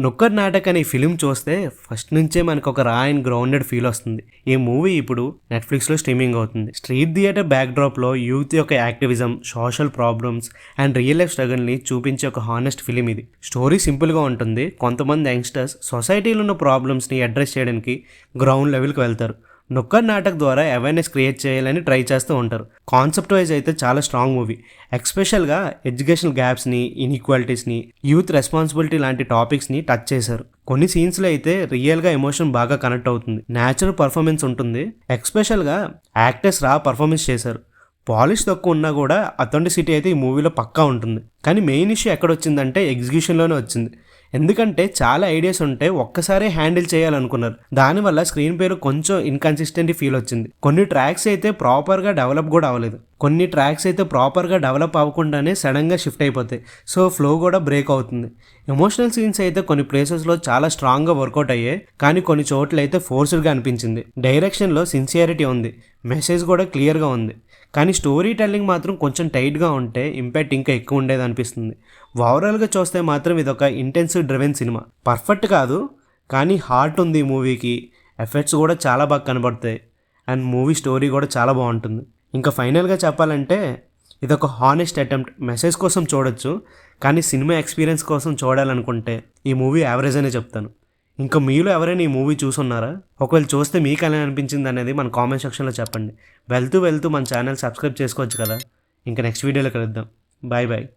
నుక్కర్ నాటక్ అనే ఫిలిం చూస్తే ఫస్ట్ నుంచే మనకు ఒక రా అండ్ గ్రౌండెడ్ ఫీల్ వస్తుంది. ఈ మూవీ ఇప్పుడు నెట్ఫ్లిక్స్లో స్ట్రీమింగ్ అవుతుంది. స్ట్రీట్ థియేటర్ బ్యాక్డ్రాప్లో యూత్ యొక్క activism, social problems and real life స్ట్రగల్ని చూపించే ఒక హానెస్ట్ ఫిలిం ఇది. స్టోరీ సింపుల్గా ఉంటుంది. కొంతమంది యంగ్స్టర్స్ సొసైటీలో ఉన్న ప్రాబ్లమ్స్ని అడ్రస్ చేయడానికి గ్రౌండ్ లెవెల్కి వెళ్తారు. నుక్కర్ నాటక్ ద్వారా అవేర్నెస్ క్రియేట్ చేయాలని ట్రై చేస్తూ ఉంటారు. కాన్సెప్ట్ వైజ్ అయితే చాలా స్ట్రాంగ్ మూవీ. ఎక్స్పెషల్గా ఎడ్యుకేషనల్ గ్యాప్స్ని, ఇన్ఈక్వాలిటీస్ని, యూత్ రెస్పాన్సిబిలిటీ లాంటి టాపిక్స్ని టచ్ చేశారు. కొన్ని సీన్స్లో అయితే రియల్గా ఎమోషన్ బాగా కనెక్ట్ అవుతుంది. న్యాచురల్ పర్ఫార్మెన్స్ ఉంటుంది. ఎక్స్పెషల్గా యాక్టర్స్ పర్ఫార్మెన్స్ చేశారు. పాలిష్ తక్కువ ఉన్నా కూడా అథెంటిసిటీ అయితే ఈ మూవీలో పక్కా ఉంటుంది. కానీ మెయిన్ ఇష్యూ ఎక్కడొచ్చిందంటే ఎగ్జిక్యూషన్లోనే వచ్చింది. ఎందుకంటే చాలా ఐడియాస్ ఉంటే ఒక్కసారే హ్యాండిల్ చేయాలనుకున్నారు. దానివల్ల స్క్రీన్ పేరు కొంచెం ఇన్కన్సిస్టెంట్ ఫీల్ వచ్చింది. కొన్ని ట్రాక్స్ అయితే ప్రాపర్గా డెవలప్ కూడా అవ్వలేదు. కొన్ని ట్రాక్స్ అయితే ప్రాపర్గా డెవలప్ అవ్వకుండానే సడన్గా షిఫ్ట్ అయిపోతాయి. సో ఫ్లో కూడా బ్రేక్ అవుతుంది. ఎమోషనల్ సీన్స్ అయితే కొన్ని ప్లేసెస్లో చాలా స్ట్రాంగ్గా వర్కౌట్ అయ్యాయి. కానీ కొన్ని చోట్ల అయితే ఫోర్స్డ్గా అనిపించింది. డైరెక్షన్లో సిన్సియారిటీ ఉంది, మెసేజ్ కూడా క్లియర్గా ఉంది. కానీ స్టోరీ టెల్లింగ్ మాత్రం కొంచెం టైట్గా ఉంటే ఇంపాక్ట్ ఇంకా ఎక్కువ ఉండేది అనిపిస్తుంది. ఓవరాల్గా చూస్తే మాత్రం ఇదొక ఇంటెన్సివ్ డ్రివెన్ సినిమా. పర్ఫెక్ట్ కాదు, కానీ హార్ట్ ఉంది ఈ మూవీకి. ఎఫెక్ట్స్ కూడా చాలా బాగా కనబడతాయి అండ్ మూవీ స్టోరీ కూడా చాలా బాగుంటుంది. ఇంకా ఫైనల్గా చెప్పాలంటే ఇదొక హానెస్ట్ అటెంప్ట్. మెసేజ్ కోసం చూడొచ్చు, కానీ సినిమా ఎక్స్పీరియన్స్ కోసం చూడాలనుకుంటే ఈ మూవీ యావరేజ్ అనే చెప్తాను. ఇంకా మీలో ఎవరైనా ఈ మూవీ చూసున్నారా? ఒకవేళ చూస్తే మీకు ఎలా అనిపించింది అనేది మన కామెంట్ సెక్షన్లో చెప్పండి. వెళ్తూ మన ఛానల్ సబ్స్క్రైబ్ చేసుకోవచ్చు కదా. ఇంకా నెక్స్ట్ వీడియోలో కలుద్దాం. బాయ్.